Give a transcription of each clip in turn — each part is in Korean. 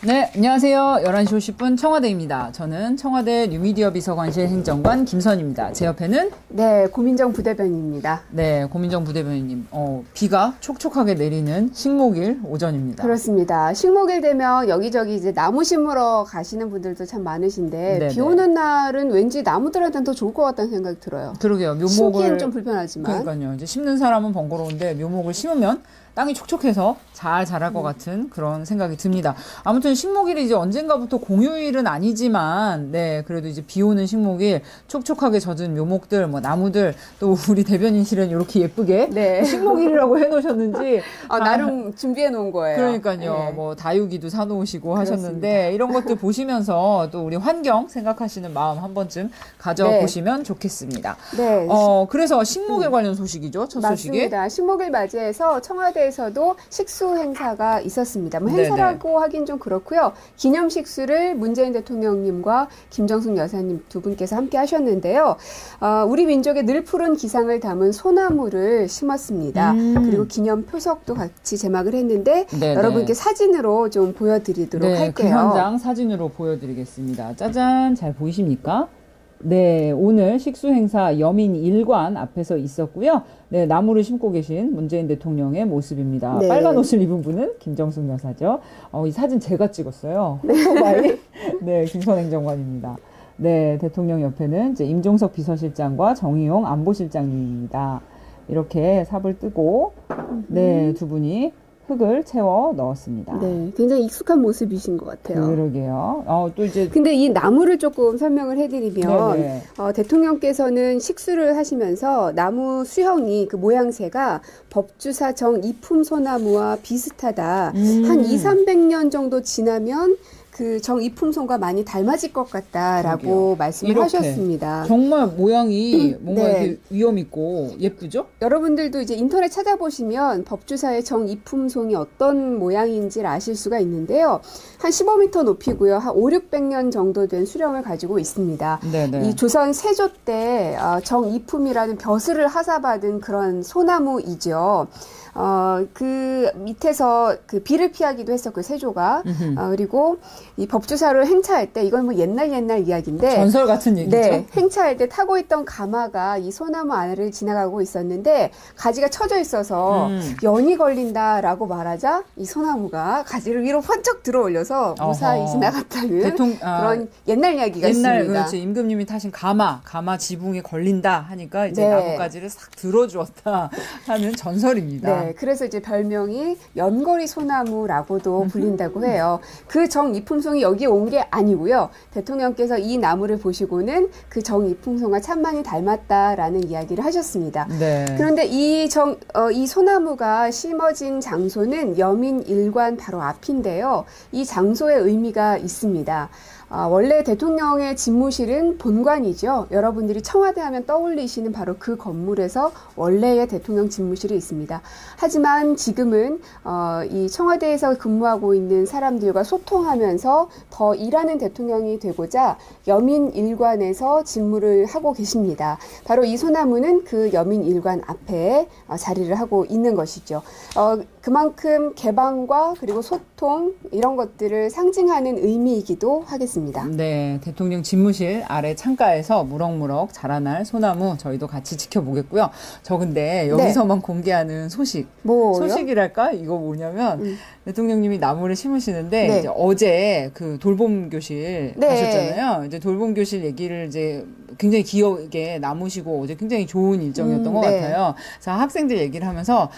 네, 안녕하세요. 11시 50분 청와대입니다. 저는 청와대 뉴미디어 비서관실 행정관 김선입니다. 제 옆에는 네, 고민정 부대변인입니다. 네, 고민정 부대변인님. 비가 촉촉하게 내리는 식목일 오전입니다. 그렇습니다. 식목일 되면 여기저기 이제 나무 심으러 가시는 분들도 참 많으신데 네네. 비 오는 날은 왠지 나무들한테는 더 좋을 것 같다는 생각이 들어요. 그러게요. 묘목을 심기엔 좀 불편하지만. 그러니까요. 이제 심는 사람은 번거로운데 묘목을 심으면 땅이 촉촉해서 잘 자랄 것 같은 그런 생각이 듭니다. 아무튼 식목일이 이제 언젠가부터 공휴일은 아니지만, 네, 그래도 이제 비 오는 식목일, 촉촉하게 젖은 묘목들, 뭐 나무들, 또 우리 대변인실은 이렇게 예쁘게 네. 식목일이라고 해놓으셨는지. 나름 준비해 놓은 거예요. 그러니까요. 네. 뭐 다육이도 사놓으시고 그렇습니다. 하셨는데, 이런 것들 보시면서 또 우리 환경 생각하시는 마음 한 번쯤 가져보시면 좋겠습니다. 네. 그래서 식목일 관련 소식이죠. 첫 소식이. 맞습니다. 식목일 맞이해서 청와대에서도 식수 행사가 있었습니다. 뭐 네네. 행사라고 하긴 좀 그렇고요. 기념 식수를 문재인 대통령님과 김정숙 여사님 두 분께서 함께 하셨는데요. 우리 민족의 늘 푸른 기상을 담은 소나무를 심었습니다. 그리고 기념 표석도 같이 제막을 했는데 네네. 여러분께 사진으로 좀 보여드리도록 네, 할게요. 그 현장 사진으로 보여드리겠습니다. 짜잔, 잘 보이십니까? 네, 오늘 식수 행사 여민 일관 앞에서 있었고요. 네, 나무를 심고 계신 문재인 대통령의 모습입니다. 네. 빨간 옷을 입은 분은 김정숙 여사죠. 이 사진 제가 찍었어요. 오토바이. 네, 김선 행정관입니다. 네, 대통령 옆에는 이제 임종석 비서실장과 정의용 안보실장님입니다. 이렇게 삽을 뜨고, 네, 두 분이 흙을 채워 넣었습니다. 네, 굉장히 익숙한 모습이신 것 같아요. 그러게요. 또 이제. 근데 이 나무를 조금 설명을 해드리면 네네. 대통령께서는 식수를 하시면서 나무 수형이 그 모양새가 법주사 정이품 소나무와 비슷하다. 한 200~300년 정도 지나면 그 정이품송과 많이 닮아질 것 같다라고 그러게요. 말씀을 이렇게. 하셨습니다. 정말 모양이 뭔가 네. 이렇게 위험 있고 예쁘죠? 여러분들도 이제 인터넷 찾아보시면 법주사의 정이품송이 어떤 모양인지를 아실 수가 있는데요. 한 15m 높이고요. 한 500~600년 정도 된 수령을 가지고 있습니다. 네네. 이 조선 세조 때 정이품이라는 벼슬을 하사받은 그런 소나무이죠. 그 밑에서 그 비를 피하기도 했었고 세조가 그리고 이 법주사를 행차할 때 이건 뭐 옛날 이야기인데 전설 같은 얘기죠. 네, 행차할 때 타고 있던 가마가 이 소나무 아래를 지나가고 있었는데 가지가 쳐져 있어서 연이 걸린다라고 말하자 이 소나무가 가지를 위로 번쩍 들어 올려서 무사히 지나갔다는 그런 옛날 이야기가 있습니다. 그렇지. 임금님이 타신 가마 지붕에 걸린다 하니까 이제 네. 나뭇가지를 싹 들어주었다 하는 전설입니다. 네, 그래서 이제 별명이 연거리 소나무라고도 불린다고 해요. 그 정이품송이 여기 온 게 아니고요. 대통령께서 이 나무를 보시고는 그 정이품송과 참 많이 닮았다라는 이야기를 하셨습니다. 네. 그런데 이 소나무가 심어진 장소는 여민일관 바로 앞인데요. 이 장소의 의미가 있습니다. 원래 대통령의 집무실은 본관이죠. 여러분들이 청와대 하면 떠올리시는 바로 그 건물에서 원래의 대통령 집무실이 있습니다. 하지만 지금은 이 청와대에서 근무하고 있는 사람들과 소통하면서 더 일하는 대통령이 되고자 여민일관에서 집무를 하고 계십니다. 바로 이 소나무는 그 여민일관 앞에 자리를 하고 있는 것이죠. 그만큼 개방과 그리고 소통 이런 것들을 상징하는 의미이기도 하겠습니다. 네, 대통령 집무실 아래 창가에서 무럭무럭 자라날 소나무 저희도 같이 지켜보겠고요. 저 근데 여기서만 공개하는 소식. 뭐요? 소식이랄까? 이거 뭐냐면 대통령님이 나무를 심으시는데 네. 이제 어제 그 돌봄 교실 네. 가셨잖아요. 이제 돌봄 교실 얘기를 이제 굉장히 귀엽게 나누시고 어제 굉장히 좋은 일정이었던 것 네. 같아요. 그래서 학생들 얘기를 하면서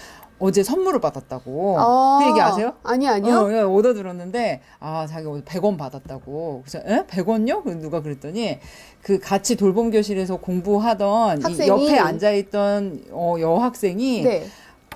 어제 선물을 받았다고. 그 얘기 아세요? 아니요. 오더 들었는데, 자기 어제 100원 받았다고. 그래서, 100원요? 누가 그랬더니, 그 같이 돌봄교실에서 공부하던 이 옆에 앉아있던 여학생이, 네.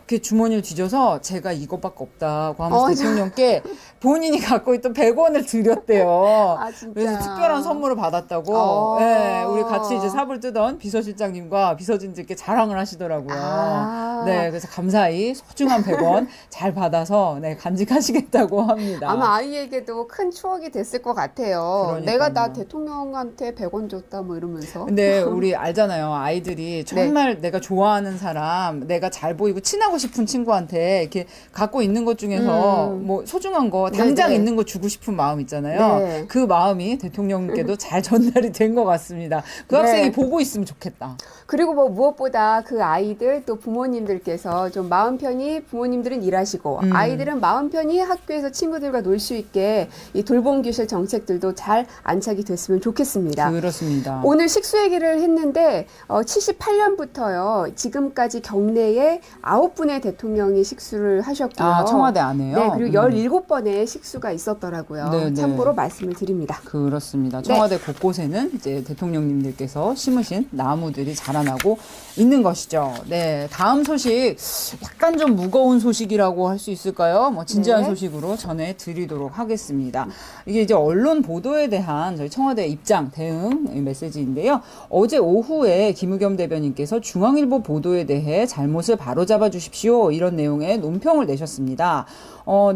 그 주머니를 뒤져서 제가 이것밖에 없다고 하면서 대통령께 본인이 갖고 있던 100원을 드렸대요. 진짜. 그래서 특별한 선물을 받았다고. 네, 우리 같이 이제 삽을 뜨던 비서실장님과 비서진들께 자랑을 하시더라고요. 네, 그래서 감사히 소중한 100원 잘 받아서 간직하시겠다고 합니다. 아마 아이에게도 큰 추억이 됐을 것 같아요. 그러니까요. 내가 나 대통령한테 100원 줬다 뭐 이러면서. 근데 우리 알잖아요. 아이들이 정말 내가 좋아하는 사람, 내가 잘 보이고 친하고 싶은 친구한테 이렇게 갖고 있는 것 중에서 뭐 소중한 거 당장 네네. 있는 거 주고 싶은 마음 있잖아요. 네. 그 마음이 대통령께도 잘 전달이 된 것 같습니다. 그 학생이 네. 보고 있으면 좋겠다. 그리고 뭐 무엇보다 그 아이들 또 부모님들께서 좀 마음 편히 부모님들은 일하시고 아이들은 마음 편히 학교에서 친구들과 놀 수 있게 이 돌봄교실 정책들도 잘 안착이 됐으면 좋겠습니다. 그렇습니다. 오늘 식수 얘기를 했는데 78년부터요. 지금까지 경내에 9분의 대통령이 식수를 하셨고요. 아, 청와대 안에요? 네, 그리고 17번의 식수가 있었더라고요. 네, 참고로 말씀을 드립니다. 그렇습니다. 청와대 곳곳에는 이제 대통령님들께서 심으신 나무들이 자라나고 있는 것이죠. 네, 다음 소식 약간 좀 무거운 소식이라고 할 수 있을까요? 뭐 진지한 네. 소식으로 전해드리도록 하겠습니다. 이게 이제 언론 보도에 대한 저희 청와대 입장 대응 메시지인데요. 어제 오후에 김의겸 대변인께서 중앙일보 보도에 대해 잘못을 바로잡아 주십시오. 이런 내용의 논평을 내셨습니다.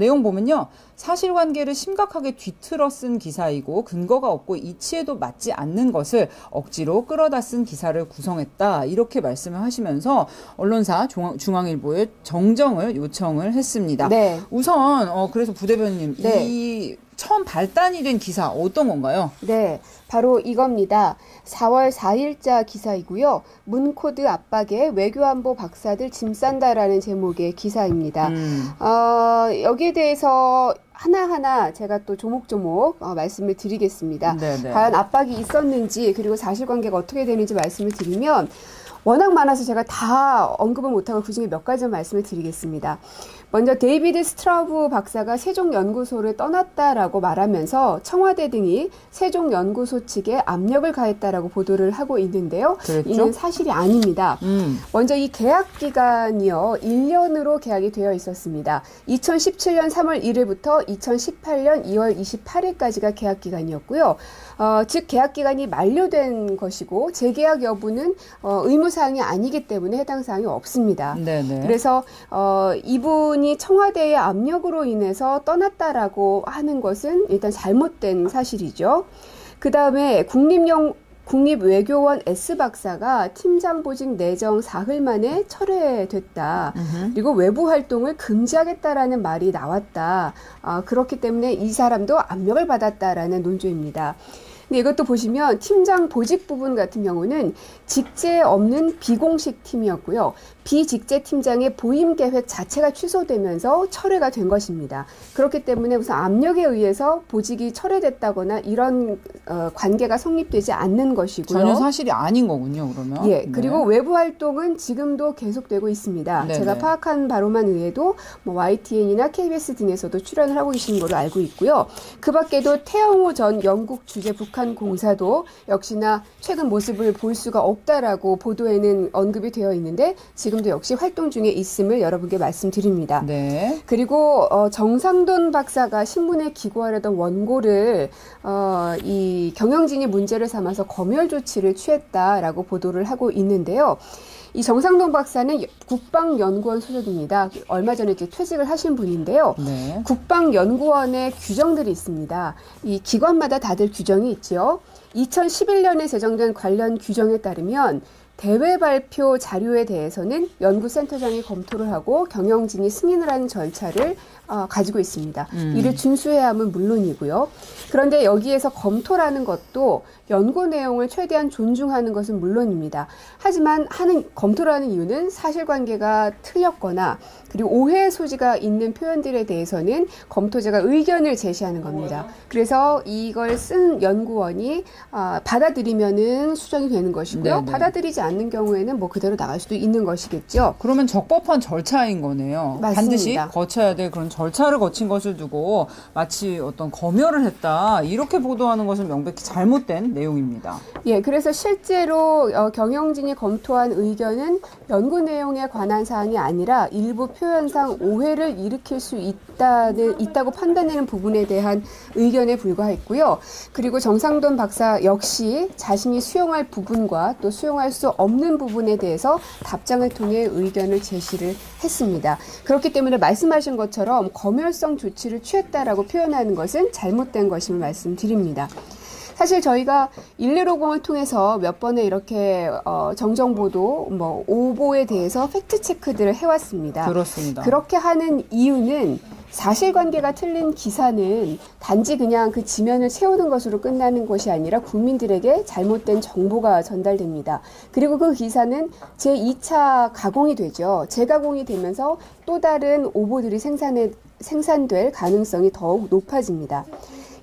내용 보면요. 사실관계를 심각하게 뒤틀어 쓴 기사이고 근거가 없고 이치에도 맞지 않는 것을 억지로 끌어다 쓴 기사를 구성했다. 이렇게 말씀을 하시면서 언론사 중앙일보에 정정을 요청을 했습니다. 네. 우선 그래서 부 대변인님 네. 이 처음 발단이 된 기사 어떤 건가요? 네, 바로 이겁니다. 4월 4일자 기사이고요. 문코드 압박에 외교안보 박사들 짐 싼다라는 제목의 기사입니다. 여기에 대해서 하나하나 제가 또 조목조목 말씀을 드리겠습니다. 네네. 과연 압박이 있었는지 그리고 사실관계가 어떻게 되는지 말씀을 드리면 워낙 많아서 제가 다 언급을 못하고 그중에 몇 가지만 말씀을 드리겠습니다. 먼저 데이비드 스트라우브 박사가 세종연구소를 떠났다라고 말하면서 청와대 등이 세종연구소 측에 압력을 가했다라고 보도를 하고 있는데요. 그랬죠? 이는 사실이 아닙니다. 먼저 이 계약 기간이요. 1년으로 계약이 되어 있었습니다. 2017년 3월 1일부터 2018년 2월 28일까지가 계약 기간이었고요. 즉 계약 기간이 만료된 것이고 재계약 여부는 의무사항이 아니기 때문에 해당 사항이 없습니다. 네네. 그래서 이분이 청와대의 압력으로 인해서 떠났다라고 하는 것은 일단 잘못된 사실이죠. 그 다음에 국립외교원 S박사가 팀장 보직 내정 사흘 만에 철회됐다. 그리고 외부 활동을 금지하겠다라는 말이 나왔다. 그렇기 때문에 이 사람도 압력을 받았다라는 논조입니다. 근데 이것도 보시면 팀장 보직 부분 같은 경우는 직제 없는 비공식 팀이었고요. 비직제 팀장의 보임 계획 자체가 취소되면서 철회가 된 것입니다. 그렇기 때문에 우선 압력에 의해서 보직이 철회됐다거나 이런 관계가 성립되지 않는 것이고요. 전혀 사실이 아닌 거군요, 그러면. 예, 그리고 외부 활동은 지금도 계속되고 있습니다. 네네. 제가 파악한 바로만 의해도 뭐 YTN이나 KBS 등에서도 출연을 하고 계시는 걸로 알고 있고요. 그 밖에도 태영호 전 영국 주재 북한 공사도 역시나 최근 모습을 볼 수가 없다라고 보도에는 언급이 되어 있는데 지금도 역시 활동 중에 있음을 여러분께 말씀드립니다. 네. 그리고 정상돈 박사가 신문에 기고하려던 원고를 이 경영진이 문제를 삼아서 검열 조치를 취했다라고 보도를 하고 있는데요. 이 정상돈 박사는 국방연구원 소속입니다. 얼마 전에 이제 퇴직을 하신 분인데요. 네. 국방연구원의 규정들이 있습니다. 이 기관마다 다들 규정이 있죠. 2011년에 제정된 관련 규정에 따르면 대외 발표 자료에 대해서는 연구센터장이 검토를 하고 경영진이 승인을 하는 절차를 가지고 있습니다. 이를 준수해야 함은 물론이고요. 그런데 여기에서 검토라는 것도 연구 내용을 최대한 존중하는 것은 물론입니다. 하지만 검토를 하는 이유는 사실관계가 틀렸거나 그리고 오해의 소지가 있는 표현들에 대해서는 검토자가 의견을 제시하는 겁니다. 그래서 이걸 쓴 연구원이 받아들이면은 수정이 되는 것이고요. 네네. 받아들이지 않는 경우에는 뭐 그대로 나갈 수도 있는 것이겠죠. 그러면 적법한 절차인 거네요. 맞습니다. 반드시 거쳐야 될 그런 절차를 거친 것을 두고 마치 어떤 검열을 했다 이렇게 보도하는 것은 명백히 잘못된 내용입니다. 예, 그래서 실제로 경영진이 검토한 의견은 연구 내용에 관한 사항이 아니라 일부 표현상 오해를 일으킬 수 있다고 판단되는 부분에 대한 의견에 불과했고요. 그리고 정상돈 박사 역시 자신이 수용할 부분과 또 수용할 수 없는 부분에 대해서 답장을 통해 의견을 제시를 했습니다. 그렇기 때문에 말씀하신 것처럼 검열성 조치를 취했다라고 표현하는 것은 잘못된 것임을 말씀드립니다. 사실 저희가 1150을 통해서 몇 번의 이렇게 정정보도, 뭐 오보에 대해서 팩트 체크들을 해왔습니다. 그렇습니다. 그렇게 하는 이유는 사실관계가 틀린 기사는 단지 그냥 그 지면을 채우는 것으로 끝나는 것이 아니라 국민들에게 잘못된 정보가 전달됩니다. 그리고 그 기사는 제2차 가공이 되죠. 재가공이 되면서 또 다른 오보들이 생산될 가능성이 더욱 높아집니다.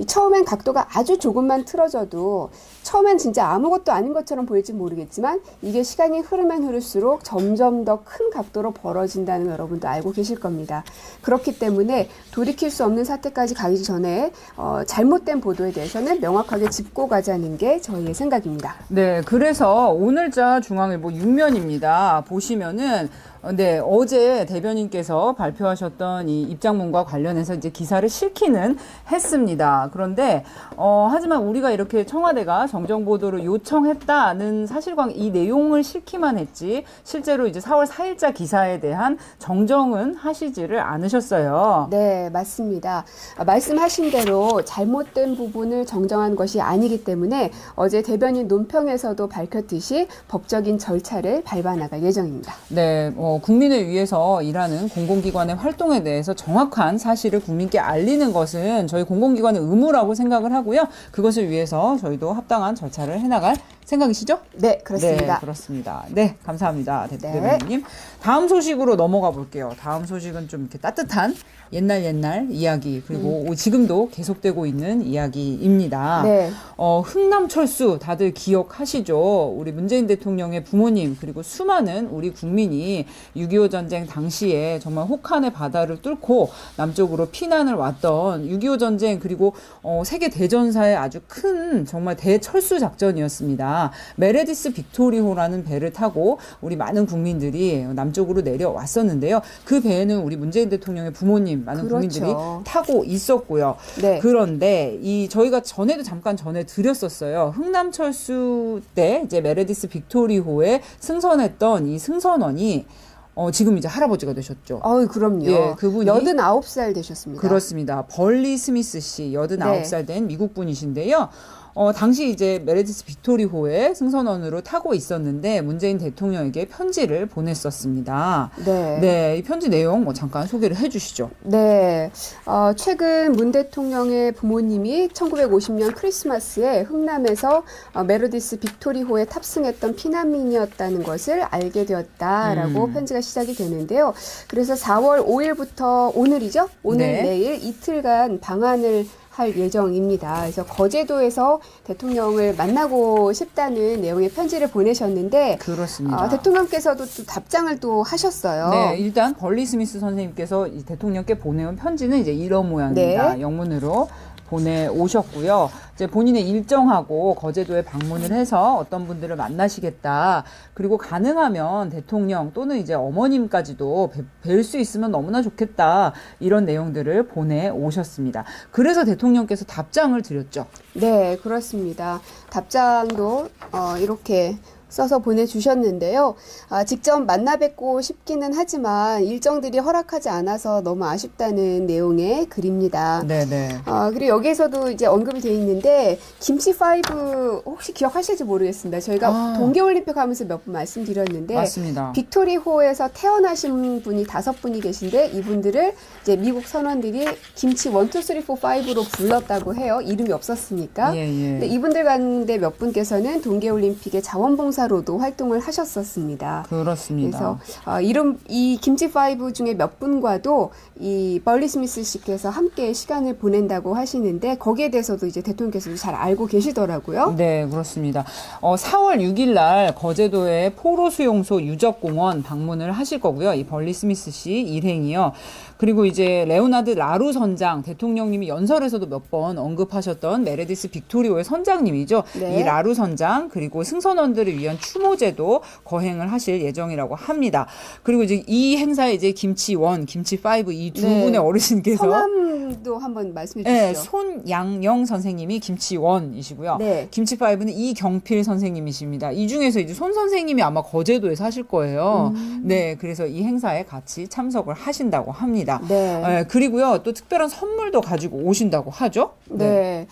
처음엔 각도가 아주 조금만 틀어져도 처음엔 진짜 아무것도 아닌 것처럼 보일지 모르겠지만 이게 시간이 흐르면 흐를수록 점점 더 큰 각도로 벌어진다는 거 여러분도 알고 계실 겁니다. 그렇기 때문에 돌이킬 수 없는 사태까지 가기 전에 잘못된 보도에 대해서는 명확하게 짚고 가자는 게 저희의 생각입니다. 네, 그래서 오늘자 중앙일보 6면입니다. 보시면은 네, 어제 대변인께서 발표하셨던 이 입장문과 관련해서 이제 기사를 실기는 했습니다. 그런데 하지만 우리가 이렇게 청와대가 정정보도를 요청했다는 사실관계 이 내용을 실기만 했지 실제로 이제 4월 4일자 기사에 대한 정정은 하시지를 않으셨어요. 네, 맞습니다. 말씀하신 대로 잘못된 부분을 정정한 것이 아니기 때문에 어제 대변인 논평에서도 밝혔듯이 법적인 절차를 밟아 나갈 예정입니다. 네, 국민을 위해서 일하는 공공기관의 활동에 대해서 정확한 사실을 국민께 알리는 것은 저희 공공기관의 의무라고 생각을 하고요. 그것을 위해서 저희도 합당한 절차를 해나갈 생각이시죠? 네, 그렇습니다. 네, 그렇습니다. 네, 감사합니다. 네. 대변인님. 다음 소식으로 넘어가 볼게요. 다음 소식은 좀 이렇게 따뜻한 옛날 이야기 그리고 지금도 계속되고 있는 이야기입니다. 네. 흥남철수 다들 기억하시죠? 우리 문재인 대통령의 부모님 그리고 수많은 우리 국민이 6.25 전쟁 당시에 정말 혹한의 바다를 뚫고 남쪽으로 피난을 왔던 6.25 전쟁 그리고 세계 대전사의 아주 큰 정말 대철수 작전이었습니다. 메레디스 빅토리호라는 배를 타고 우리 많은 국민들이 남쪽으로 내려왔었는데요. 그 배에는 우리 문재인 대통령의 부모님 많은 그렇죠. 국민들이 타고 있었고요. 네. 그런데 저희가 전에도 잠깐 전해드렸었어요. 흥남철수 때 이제 메레디스 빅토리호에 승선했던 이 승선원이 지금 이제 할아버지가 되셨죠. 그럼요. 예, 그분이 89살 되셨습니다. 그렇습니다. 벌리 스미스 씨 89살 된 미국 분이신데요. 당시 이제 메레디스 빅토리호에 승선원으로 타고 있었는데 문재인 대통령에게 편지를 보냈었습니다. 네. 네, 이 편지 내용 잠깐 소개를 해주시죠. 네. 최근 문 대통령의 부모님이 1950년 크리스마스에 흥남에서 메르디스 빅토리호에 탑승했던 피난민이었다는 것을 알게 되었다라고 편지가 시작이 되는데요. 그래서 4월 5일부터 오늘이죠? 오늘 네. 내일 이틀간 방한을 할 예정입니다. 그래서 거제도에서 대통령을 만나고 싶다는 내용의 편지를 보내셨는데 그렇습니다. 대통령께서도 또 답장을 또 하셨어요. 네, 일단 벌리 스미스 선생님께서 이 대통령께 보내온 편지는 이제 이런 모양입니다. 네. 영문으로 보내오셨고요. 이제 본인의 일정하고 거제도에 방문을 해서 어떤 분들을 만나시겠다. 그리고 가능하면 대통령 또는 이제 어머님까지도 뵐 수 있으면 너무나 좋겠다. 이런 내용들을 보내오셨습니다. 그래서 대통령께서 답장을 드렸죠. 네, 그렇습니다. 답장도 이렇게 써서 보내주셨는데요. 직접 만나 뵙고 싶기는 하지만 일정들이 허락하지 않아서 너무 아쉽다는 내용의 글입니다. 네네. 그리고 여기에서도 이제 언급이 돼 있는데 김치5 혹시 기억하실지 모르겠습니다. 저희가 동계올림픽 하면서 몇 번 말씀드렸는데 맞습니다. 빅토리호에서 태어나신 분이 5분이 계신데 이분들을 이제 미국 선원들이 김치 1, 2, 3, 4, 5로 불렀다고 해요. 이름이 없었으니까. 예, 예. 근데 이분들 가운데 몇 분께서는 동계올림픽의 자원봉사로도 활동을 하셨었습니다. 그렇습니다. 그래서 이 김치5 중에 몇 분과도 이 벌리 스미스 씨께서 함께 시간을 보낸다고 하시는데 거기에 대해서도 이제 대통령께서도 잘 알고 계시더라고요. 네, 그렇습니다. 4월 6일 날 거제도의 포로수용소 유적공원 방문을 하실 거고요. 이 벌리 스미스 씨 일행이요. 그리고 이제 레오나드 라루 선장, 대통령님이 연설에서도 몇 번 언급하셨던 메레디스 빅토리호의 선장님이죠. 네. 이 라루 선장, 그리고 승선원들을 위한 위한 추모제도 거행을 하실 예정이라고 합니다. 그리고 이제 이 행사에 이제 김치1, 김치5 이 두 네. 분의 어르신께서 성함도 한번 말씀해 주시죠. 네, 손양영 선생님이 김치1이시고요. 네. 김치5는 이경필 선생님이십니다. 이 중에서 이제 손 선생님이 아마 거제도에 사실 거예요. 네, 그래서 이 행사에 같이 참석을 하신다고 합니다. 네. 그리고요, 또 특별한 선물도 가지고 오신다고 하죠. 네.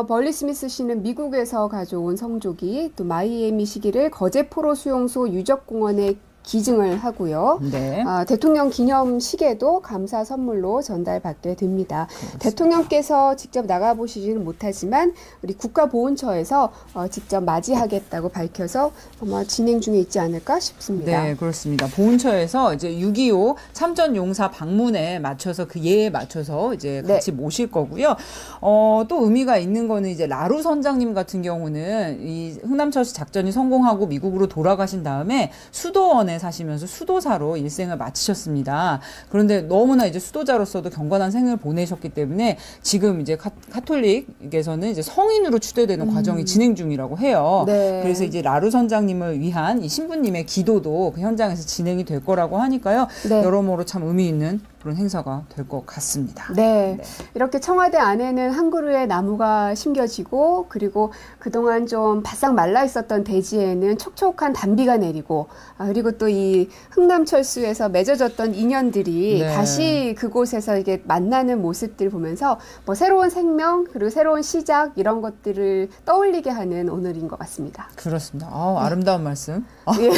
벌리 스미스 씨는 미국에서 가져온 성조기, 또 마이애미 시기를 거제포로 수용소 유적공원에 기증을 하고요. 네. 대통령 기념식에도 감사 선물로 전달받게 됩니다. 그렇습니다. 대통령께서 직접 나가보시지는 못하지만 우리 국가보훈처에서 직접 맞이하겠다고 밝혀서 아마 진행 중에 있지 않을까 싶습니다. 네, 그렇습니다. 보훈처에서 이제 6.25 참전용사 방문에 맞춰서 그 예에 맞춰서 이제 같이 모실 거고요. 또 의미가 있는 거는 이제 라루 선장님 같은 경우는 이 흥남철수 작전이 성공하고 미국으로 돌아가신 다음에 수도원에 사시면서 수도사로 일생을 마치셨습니다. 그런데 너무나 이제 수도자로서도 경건한 생을 보내셨기 때문에 지금 이제 카톨릭에서는 이제 성인으로 추대되는 과정이 진행 중이라고 해요. 네. 그래서 이제 라루 선장님을 위한 이 신부님의 기도도 그 현장에서 진행이 될 거라고 하니까요. 네. 여러모로 참 의미 있는 그런 행사가 될 것 같습니다. 네. 이렇게 청와대 안에는 한 그루의 나무가 심겨지고, 그리고 그동안 좀 바싹 말라 있었던 대지에는 촉촉한 단비가 내리고, 그리고 또 이 흥남철수에서 맺어졌던 인연들이 네. 다시 그곳에서 이게 만나는 모습들 보면서 뭐 새로운 생명, 그리고 새로운 시작, 이런 것들을 떠올리게 하는 오늘인 것 같습니다. 그렇습니다. 아름다운 말씀. 예.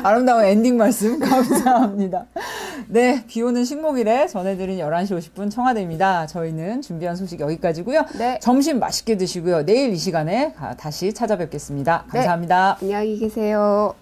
아름다운 엔딩 말씀 감사합니다. 네, 비 오는 식목일에 전해드린 11시 50분 청와대입니다. 저희는 준비한 소식 여기까지고요. 네. 점심 맛있게 드시고요. 내일 이 시간에 다시 찾아뵙겠습니다. 감사합니다. 안녕히 계세요.